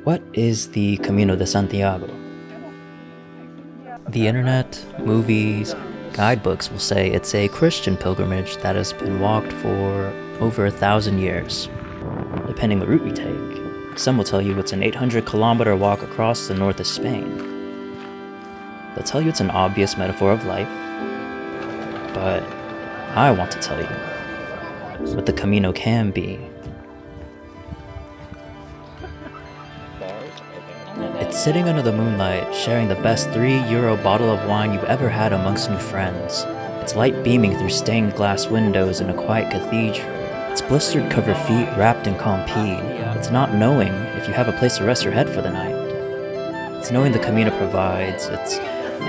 What is the Camino de Santiago? The internet, movies, guidebooks will say it's a Christian pilgrimage that has been walked for over 1,000 years, depending the route you take. Some will tell you it's an 800-kilometer walk across the north of Spain. They'll tell you it's an obvious metaphor of life, but I want to tell you what the Camino can be. It's sitting under the moonlight, sharing the best €3 bottle of wine you've ever had amongst new friends. It's light beaming through stained glass windows in a quiet cathedral. It's blistered covered feet wrapped in compeed. It's not knowing if you have a place to rest your head for the night. It's knowing the Camino provides. It's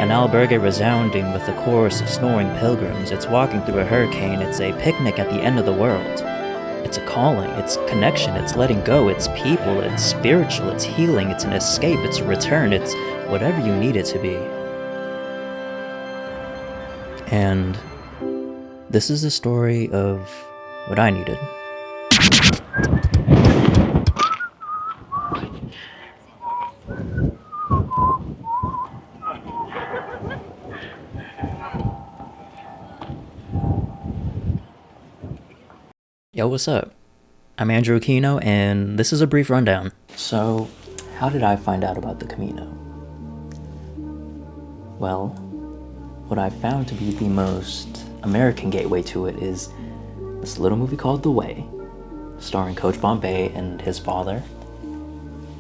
an albergue resounding with the chorus of snoring pilgrims. It's walking through a hurricane. It's a picnic at the end of the world. It's a calling, it's connection, it's letting go, it's people, it's spiritual, it's healing, it's an escape, it's a return, it's whatever you need it to be. And this is the story of what I needed. Yo, what's up? I'm Andrew Aquino, and this is a brief rundown. So, how did I find out about the Camino? Well, what I found to be the most American gateway to it is this little movie called The Way, starring Coach Bombay and his father.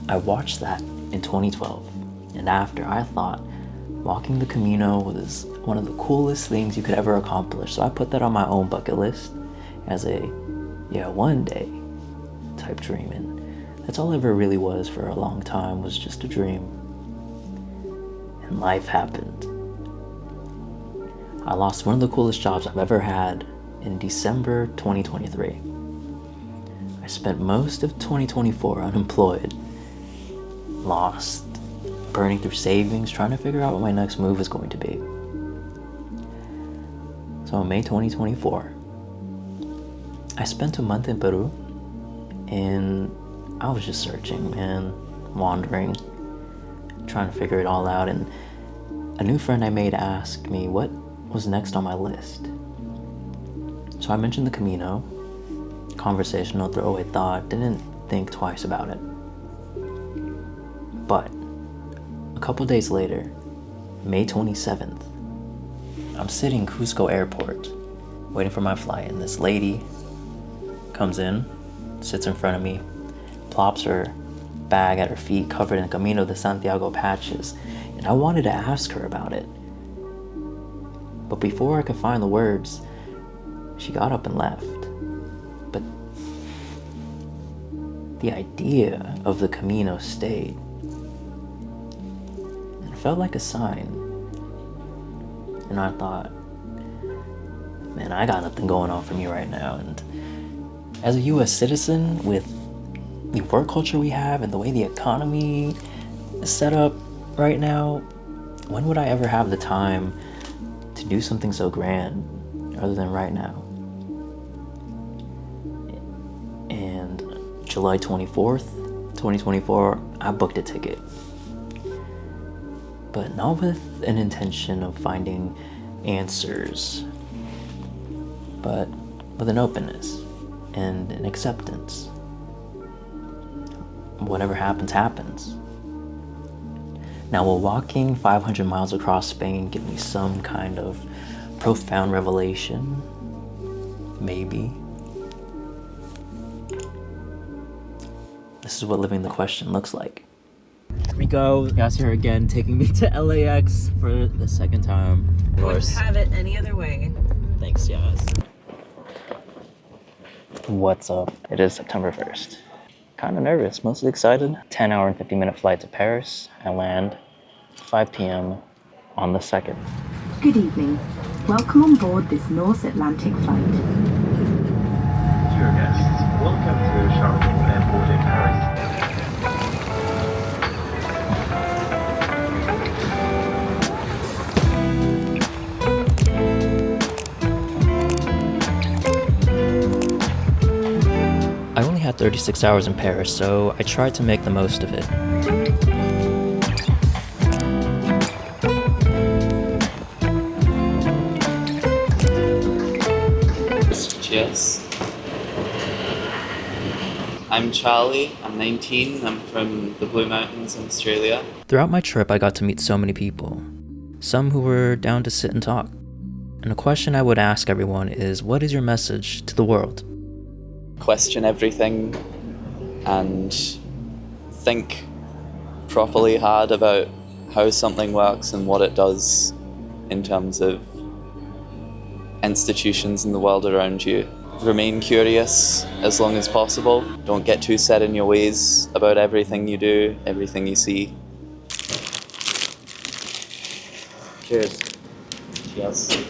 I watched that in 2012, and after I thought walking the Camino was one of the coolest things you could ever accomplish, so I put that on my own bucket list as a one day type dream, and that's all it ever really was for a long time, was just a dream. And life happened. I lost one of the coolest jobs I've ever had in December 2023. I spent most of 2024 unemployed, lost, burning through savings, trying to figure out what my next move is going to be. So in May 2024, I spent a month in Peru, and I was just searching, man, wandering, trying to figure it all out, and a new friend I made asked me what was next on my list. So I mentioned the Camino, conversational throwaway thought, didn't think twice about it. But a couple days later, May 27th, I'm sitting in Cusco airport, waiting for my flight, and this lady comes in, sits in front of me, plops her bag at her feet covered in Camino de Santiago patches, and I wanted to ask her about it. But before I could find the words, she got up and left. But the idea of the Camino stayed. It felt like a sign. And I thought, man, I got nothing going on for me right now. And as a US citizen, with the work culture we have and the way the economy is set up right now, when would I ever have the time to do something so grand other than right now? And July 24th, 2024, I booked a ticket. But not with an intention of finding answers, but with an openness and an acceptance. Whatever happens, happens. Now, will walking 500 miles across Spain give me some kind of profound revelation? Maybe. This is what living the question looks like. Here we go. Yas here again, taking me to LAX for the second time. Of course. Wouldn't have it any other way. Thanks, Yas. What's up? It is September 1st. Kind of nervous, mostly excited. 10-hour and 50-minute flight to Paris. I land 5 p.m. on the 2nd. Good evening. Welcome on board this North Atlantic flight. Dear guests, welcome to Charles Airport in Paris. I only had 36 hours in Paris, so I tried to make the most of it. Cheers. I'm Charlie, I'm 19, I'm from the Blue Mountains in Australia. Throughout my trip, I got to meet so many people, some who were down to sit and talk. And a question I would ask everyone is, what is your message to the world? Question everything and think properly hard about how something works and what it does in terms of institutions in the world around you. Remain curious as long as possible. Don't get too set in your ways about everything you do, everything you see. Cheers. Cheers.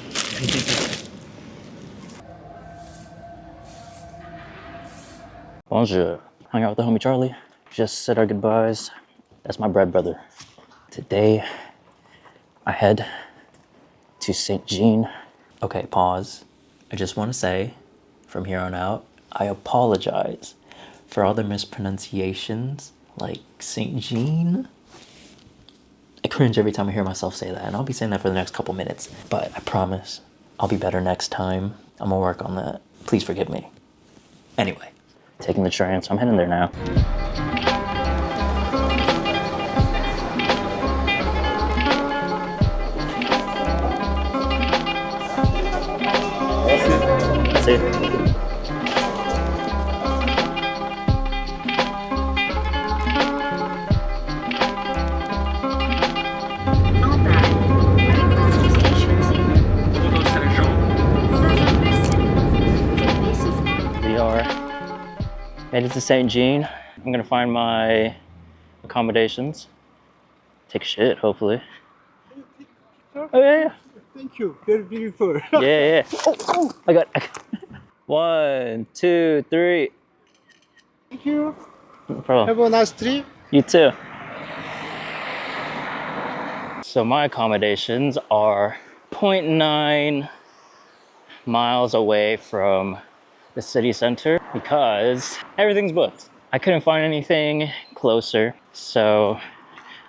Bonjour. Hung out with the homie Charlie. Just said our goodbyes. That's my bread brother. Today, I head to St. Jean. Okay, pause. I just want to say, from here on out, I apologize for all the mispronunciations, like St. Jean. I cringe every time I hear myself say that, and I'll be saying that for the next couple minutes. But I promise, I'll be better next time. I'm gonna work on that. Please forgive me. Anyway, taking the train, so I'm heading there now. That's it. We are headed to St. Jean. I'm gonna find my accommodations. Take a shit, hopefully. Oh yeah. Thank you. Very beautiful. Yeah. Oh, I got 1, 2, 3. Thank you. No problem. Have a nice trip. You too. So my accommodations are 0.9 miles away from the city center because everything's booked. I couldn't find anything closer, so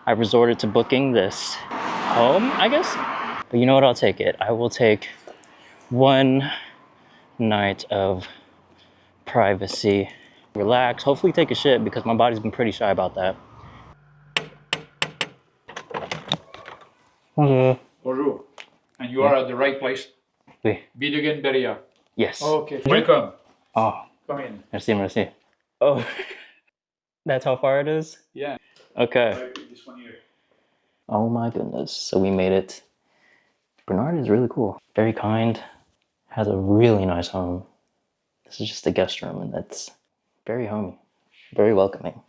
I resorted to booking this home, I guess. But you know what? I'll take it. I will take one night of privacy, relax, hopefully take a shit because my body's been pretty shy about that. Bonjour. Bonjour. And you are at the right place. Oui. Bidogen Beria. Yes. Okay. Welcome. Oh, Come in. merci. Oh, that's how far it is? Yeah. Okay. Like this one here. Oh my goodness. So we made it. Bernard is really cool. Very kind. Has a really nice home. This is just a guest room and that's very homey. Very welcoming.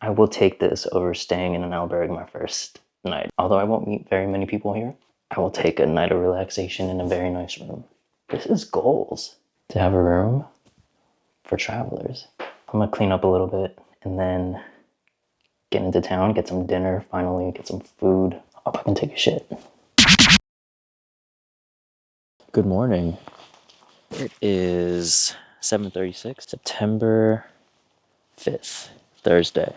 I will take this over staying in an albergue my first night. Although I won't meet very many people here, I will take a night of relaxation in a very nice room. This is goals. To have a room for travelers. I'm gonna clean up a little bit and then get into town, get some dinner, finally get some food. Hope I can take a shit. Good morning. It is 7:36, September 5th, Thursday.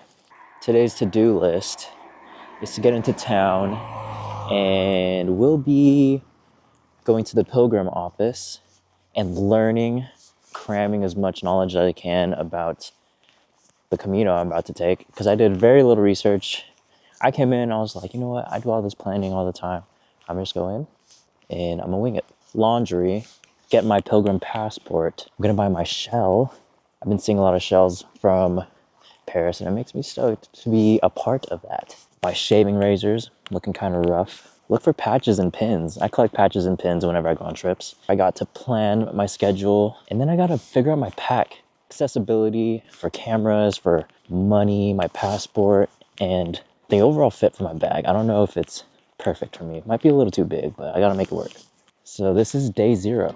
Today's to-do list is to get into town and we'll be going to the Pilgrim office and learning, cramming as much knowledge as I can about the Camino I'm about to take because I did very little research. I came in, I was like, you know what? I do all this planning all the time. I'm just going in and I'm gonna wing it. Laundry, get my Pilgrim passport. I'm gonna buy my shell. I've been seeing a lot of shells from Paris and it makes me stoked to be a part of that. Buy shaving razors, looking kind of rough. Look for patches and pins. I collect patches and pins whenever I go on trips. I got to plan my schedule and then I gotta figure out my pack. Accessibility for cameras, for money, my passport, and the overall fit for my bag. I don't know if it's perfect for me. It might be a little too big, but I gotta make it work. So this is day 0.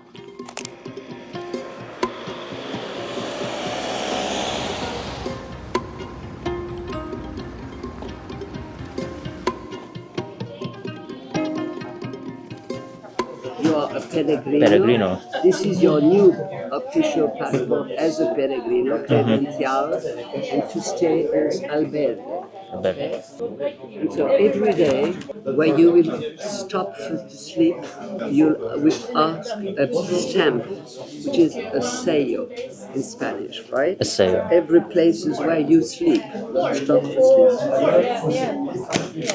You are a peregrino. Peregrino. This is your new official passport as a peregrino, credencial, and to stay as albergue. Okay? And so every day, where you will stop to sleep, you will ask a stamp, which is a sello in Spanish, right? A sello. Every place is where you sleep, stop to sleep.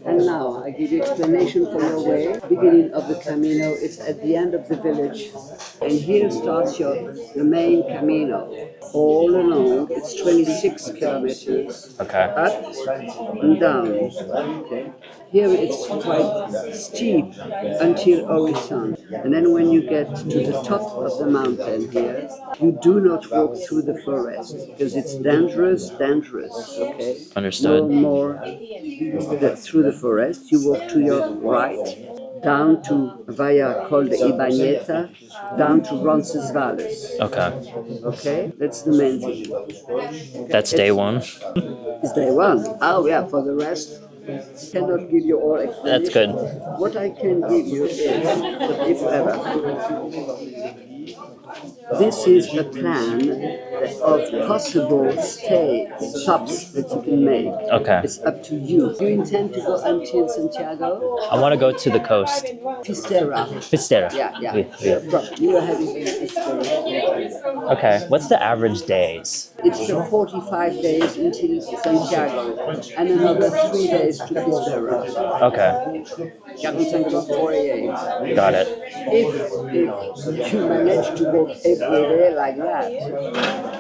And now I give you explanation for your way. Beginning of the Camino, it's at the end of the village. And here starts the main Camino. All along, it's 26 kilometers Okay. up and down. Okay. Here it's quite steep until horizon. And then when you get to the top of the mountain here, you do not walk through the forest because it's dangerous, okay? Understood. No more through the forest. You walk to your right, down to via Col de Ibañeta, down to Roncesvalles. Okay. Okay, that's the main thing. That's day one. It's day one. Oh yeah, for the rest, cannot give you all explanation. That's good. What I can give you is, if ever, this is a plan of possible stops that you can make. Okay. It's up to you. Do you intend to go until Santiago? I want to go to the coast. Fistera. Fistera. Yeah. Yeah. You are having Fistera. Okay. What's the average days? It's 45 days until Santiago and another 3 days to Fistera. Okay. 45 to 48. Got it. If you manage to walk every day like that,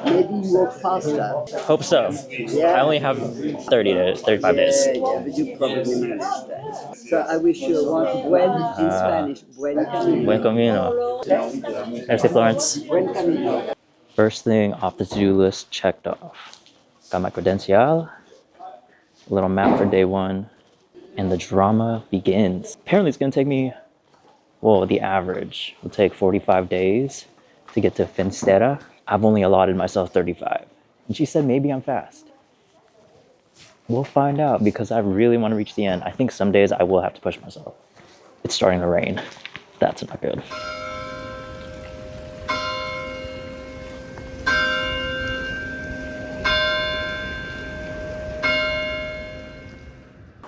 maybe you walk faster. Hope so. Yeah. I only have 30 days, 35 days. Yeah, but you probably manage that. So I wish you a buen in Spanish. Buen camino. Buen camino. Merci, Florence. Buen camino. First thing off the to-do list checked off. Got my credencial, a little map for day one, and the drama begins. Apparently it's gonna take me, well, the average will take 45 days to get to Finstera. I've only allotted myself 35. And she said maybe I'm fast. We'll find out because I really want to reach the end. I think some days I will have to push myself. It's starting to rain. That's not good.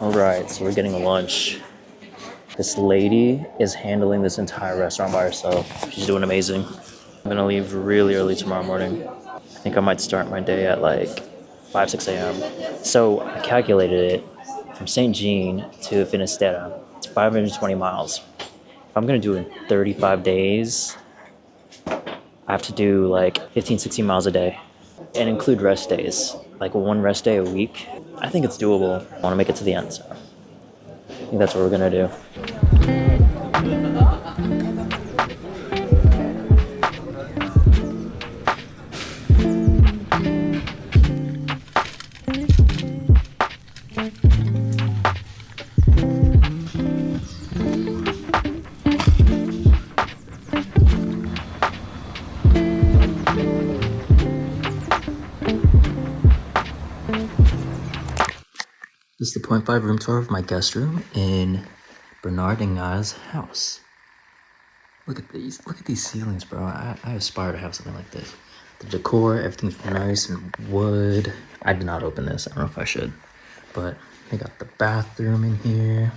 All right, so we're getting lunch. This lady is handling this entire restaurant by herself. She's doing amazing. I'm gonna leave really early tomorrow morning. I think I might start my day at like 5, 6 a.m. So I calculated it from St. Jean to Finisterre. It's 520 miles. If I'm gonna do it in 35 days, I have to do like 15, 16 miles a day and include rest days, like 1 rest day a week. I think it's doable. I want to make it to the end, so I think that's what we're gonna do. This is the 0.5 room tour of my guest room in Bernard and Nga's house. Look at these ceilings, bro. I aspire to have something like this. The decor, everything's nice and wood. I did not open this. I don't know if I should, but they got the bathroom in here.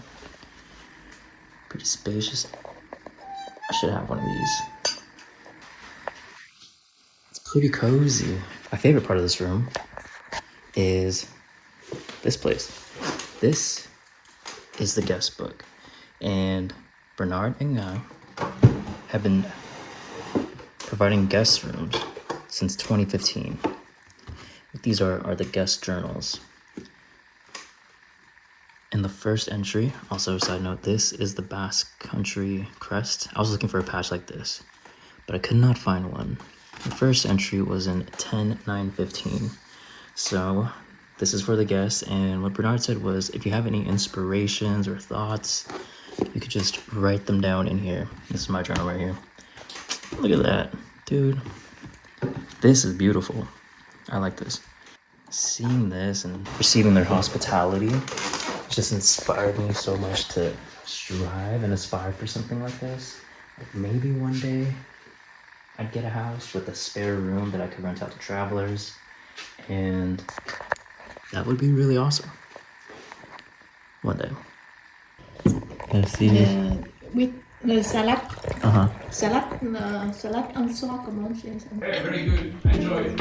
Pretty spacious. I should have one of these. It's pretty cozy. My favorite part of this room is this place. This is the guest book, and Bernard and Nga have been providing guest rooms since 2015. These are the guest journals. And the first entry, also a side note, this is the Basque Country crest. I was looking for a patch like this, but I could not find one. The first entry was in 10/9/15. So this is for the guests, and what Bernard said was if you have any inspirations or thoughts, you could just write them down in here. This is my journal right here. Look at that, dude. This is beautiful. I like this. Seeing this and receiving their hospitality just inspired me so much to strive and aspire for something like this. Maybe one day I'd get a house with a spare room that I could rent out to travelers, and that would be really awesome. One day. Let's see. With the salad. Uh-huh. Salad en soi, comment on dit ça? Hey, very good. Enjoy.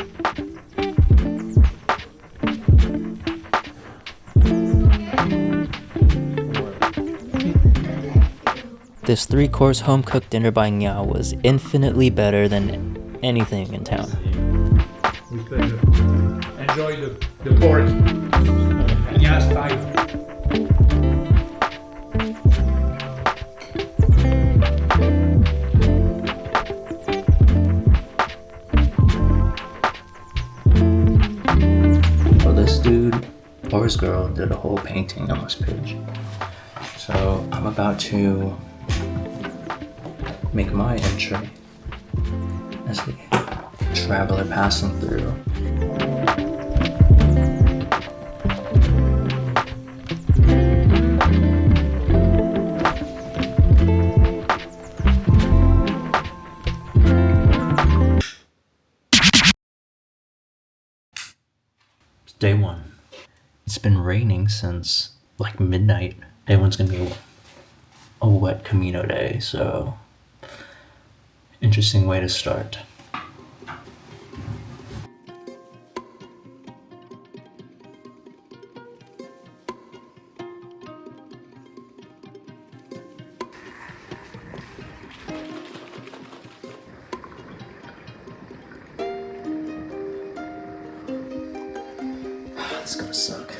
This 3-course home-cooked dinner by Nya was infinitely better than anything in town. With pleasure. Enjoy the pork. Nya style. Well, this dude or his girl did a whole painting on this page. So I'm about to make my entry as a traveler passing through. It's day one. It's been raining since like midnight. Day one's gonna be a wet Camino day, so interesting way to start. It's gonna suck.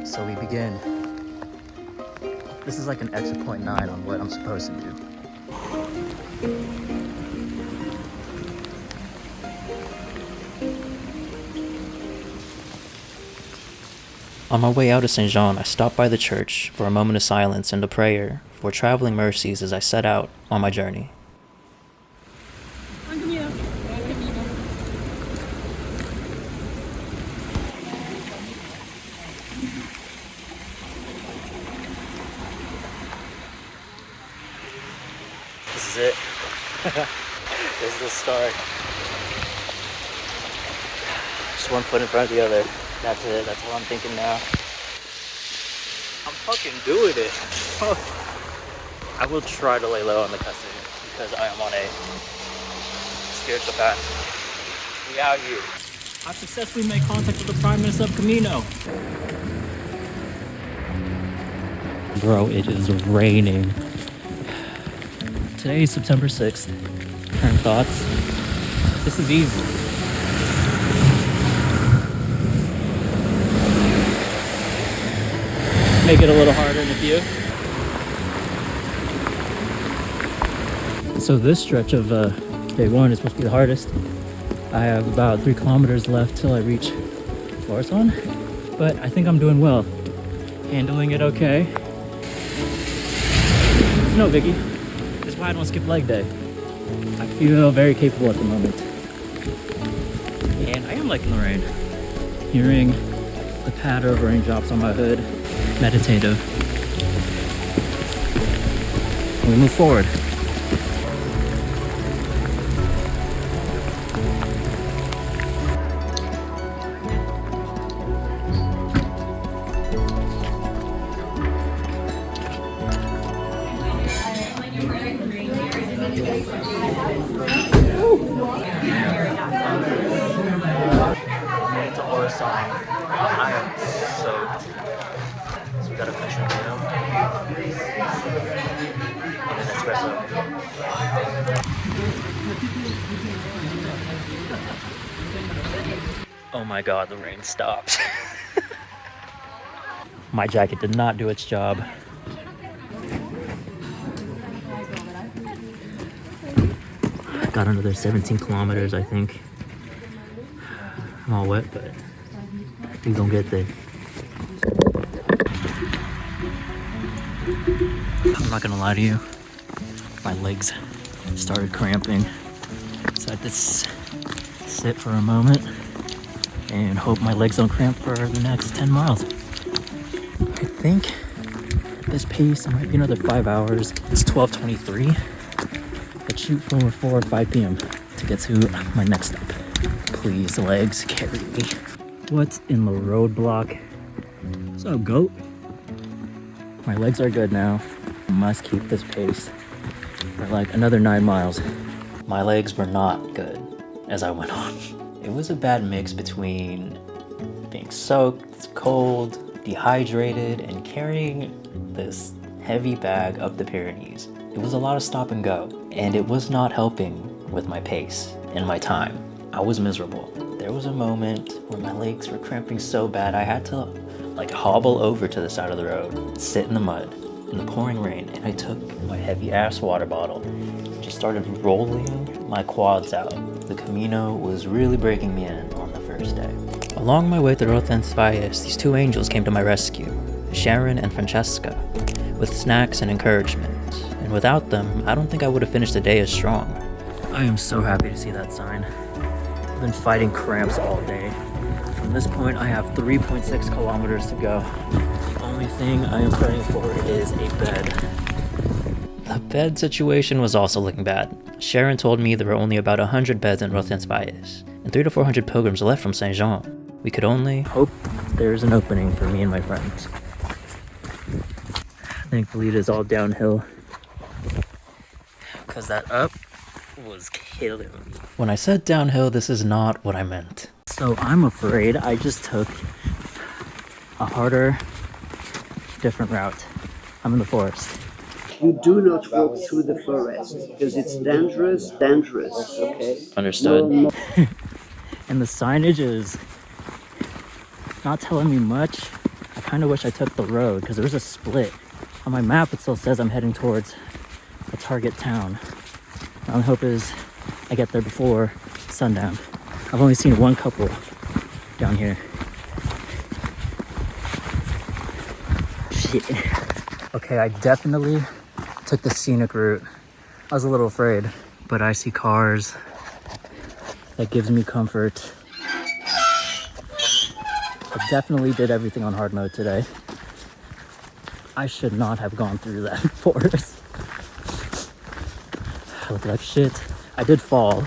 So we begin. This is like an exit point 9 on what I'm supposed to do. On my way out of Saint Jean, I stopped by the church for a moment of silence and a prayer for traveling mercies as I set out on my journey. This is it. This is the start. Just one foot in front of the other. That's it. That's all I'm thinking now. I'm fucking doing it. I will try to lay low on the cussing because I am on a spiritual path. We out here. I've successfully made contact with the Prime Minister of Camino. Bro, it is raining. Today is September 6th. Current thoughts. This is easy. Make it a little harder in a few. So this stretch of day one is supposed to be the hardest. I have about 3 kilometers left till I reach Florison, but I think I'm doing well. Handling it okay. It's no biggie. That's why I don't skip leg day. I feel very capable at the moment. And I am liking the rain. Hearing the patter of raindrops on my hood. Meditative. We move forward. I am soaked. So we gotta finish it, you know? And an espresso. Oh my god, the rain stopped. My jacket did not do its job. Got another 17 kilometers, I think. I'm all wet, but we gonna get there. I'm not gonna lie to you. My legs started cramping. So I had to sit for a moment and hope my legs don't cramp for the next 10 miles. I think this pace, it might be another 5 hours. It's 12:23. Let's shoot for 4 or 5 p.m. to get to my next stop. Please, legs, carry me. What's in the roadblock? What's up, goat? My legs are good now. I must keep this pace for like another 9 miles. My legs were not good as I went on. It was a bad mix between being soaked, cold, dehydrated, and carrying this heavy bag up the Pyrenees. It was a lot of stop and go, and it was not helping with my pace and my time. I was miserable. There was a moment where my legs were cramping so bad I had to like hobble over to the side of the road, sit in the mud, in the pouring rain, and I took my heavy ass water bottle and just started rolling my quads out. The Camino was really breaking me in on the first day. Along my way to Roncesvalles, these 2 angels came to my rescue, Sharon and Francesca, with snacks and encouragement. And without them, I don't think I would have finished the day as strong. I am so happy to see that sign. I've been fighting cramps all day. From this point, I have 3.6 kilometers to go. The only thing I am praying for is a bed. The bed situation was also looking bad. Sharon told me there were only about 100 beds in Roncesvalles, and 300 to 400 pilgrims left from Saint-Jean. We could only hope there's an opening for me and my friends. Thankfully, it is all downhill, because that up was killing me. When I said downhill, this is not what I meant. So I'm afraid I just took a harder, different route. I'm in the forest. You do not walk through the forest because it's dangerous, okay? Understood. No, And the signage is not telling me much. I kind of wish I took the road because there's a split. On my map, it still says I'm heading towards a target town. My hope is I get there before sundown. I've only seen 1 couple down here. Shit. Okay, I definitely took the scenic route. I was a little afraid, but I see cars. That gives me comfort. I definitely did everything on hard mode today. I should not have gone through that forest. I look like shit. I did fall.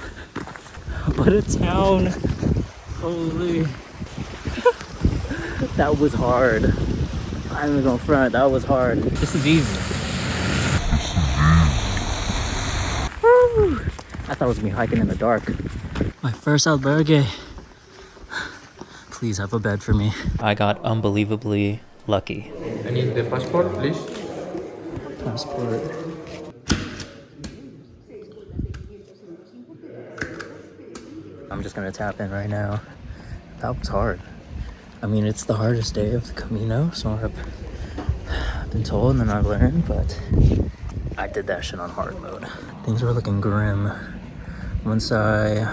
What a town. Holy. That was hard. I'm even going front. That was hard. This is easy. Woo. I thought I was gonna be hiking in the dark. My first albergue. Please have a bed for me. I got unbelievably lucky. I need the passport, please. Passport. I'm just gonna tap in right now. That was hard. I mean, it's the hardest day of the Camino, so I've been told and then I've learned, but I did that shit on hard mode. Things were looking grim. Once I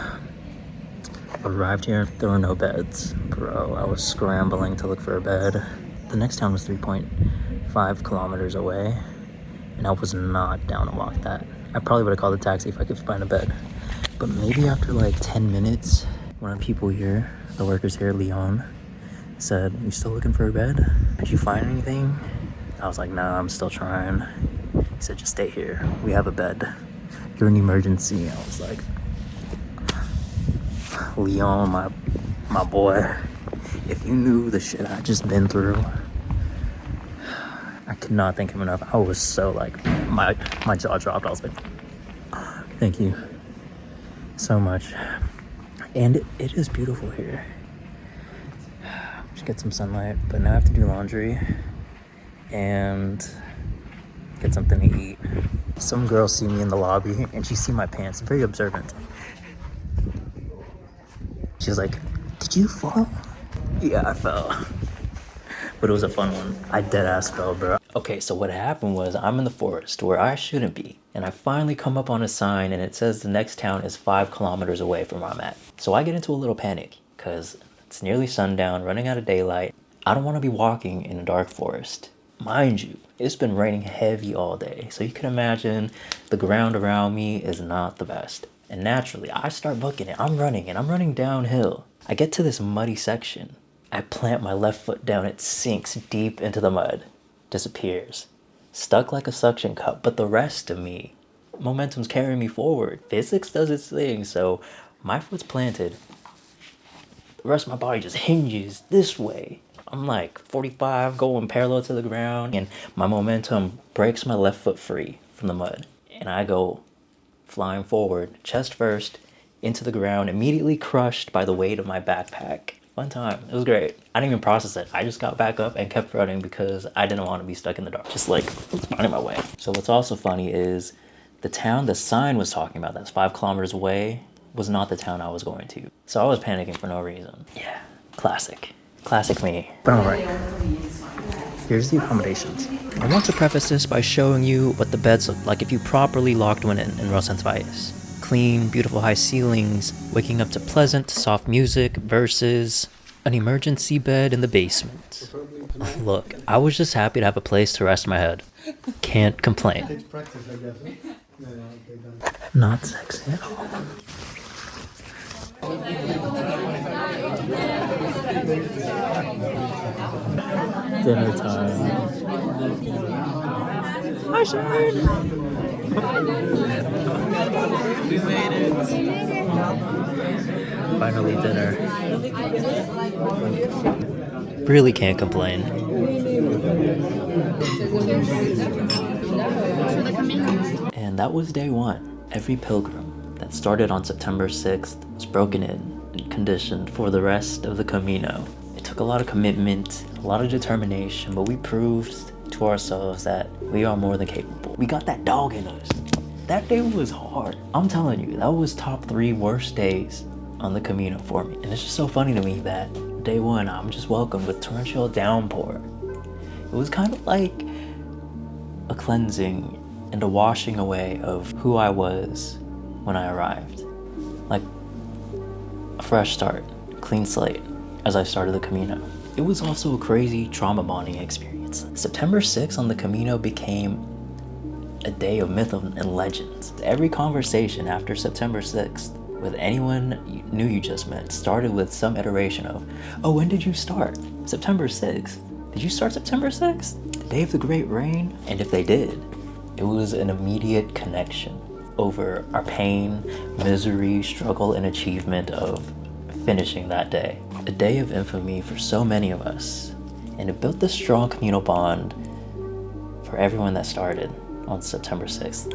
arrived here, there were no beds. Bro, I was scrambling to look for a bed. The next town was 3.5 kilometers away, and I was not down to walk that. I probably would have called a taxi if I could find a bed. But maybe after like 10 minutes, one of the people here, the workers here, Leon, said, "You still looking for a bed? Did you find anything?" I was like, "Nah, I'm still trying." He said, "Just stay here. We have a bed. You're an emergency." I was like, Leon, my boy, if you knew the shit I just been through, I could not thank him enough. I was so like, my jaw dropped. I was like, thank you so much. And it is beautiful here. Just get some sunlight, but now I have to do laundry and get something to eat. Some girl see me in the lobby and she see my pants. Very observant. She was like, "Did you fall?" Yeah, I fell. But it was a fun one. I dead ass fell, bro. Okay, so what happened was I'm in the forest where I shouldn't be. And I finally come up on a sign and it says the next town is 5 kilometers away from where I'm at. So I get into a little panic because it's nearly sundown, running out of daylight. I don't want to be walking in a dark forest. Mind you, it's been raining heavy all day. So you can imagine the ground around me is not the best. And naturally, I start booking it. I'm running and I'm running downhill. I get to this muddy section I plant my left foot down, it sinks deep into the mud, disappears. Stuck like a suction cup, but the rest of me, momentum's carrying me forward. Physics does its thing, so my foot's planted. The rest of my body just hinges this way. I'm like 45 going parallel to the ground, and my momentum breaks my left foot free from the mud. And I go flying forward, chest first, into the ground, immediately crushed by the weight of my backpack. Fun time. It was great. I didn't even process it. I just got back up and kept running because I didn't want to be stuck in the dark. Just like finding my way. So what's also funny is the town the sign was talking about that's 5 kilometers away was not the town I was going to. So I was panicking for no reason. Yeah, classic. Classic me. But alright, here's the accommodations. I want to preface this by showing you what the beds look like if you properly locked one in roncesvalles. Clean, beautiful high ceilings, waking up to pleasant, soft music versus an emergency bed in the basement. Look, I was just happy to have a place to rest my head. Can't complain. Not sexy at all. Dinner time. Hi, Sharon. We made it. Finally dinner. Really can't complain. And that was day one. Every pilgrim that started on September 6th was broken in and conditioned for the rest of the Camino. It took a lot of commitment, a lot of determination, but we proved to ourselves that we are more than capable. We got that dog in us. That day was hard. I'm telling you, that was top 3 worst days on the Camino for me. And it's just so funny to me that day one, I'm just welcomed with torrential downpour. It was kind of like a cleansing and a washing away of who I was when I arrived. Like a fresh start, clean slate as I started the Camino. It was also a crazy trauma bonding experience. September 6th on the Camino became a day of myth and legends. Every conversation after September 6th with anyone you knew you just met started with some iteration of, oh, when did you start? September 6th? Did you start September 6th? The day of the great rain? And if they did, it was an immediate connection over our pain, misery, struggle, and achievement of finishing that day. A day of infamy for so many of us, and it built this strong communal bond for everyone that started on September 6th.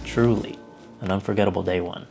Truly an unforgettable day one.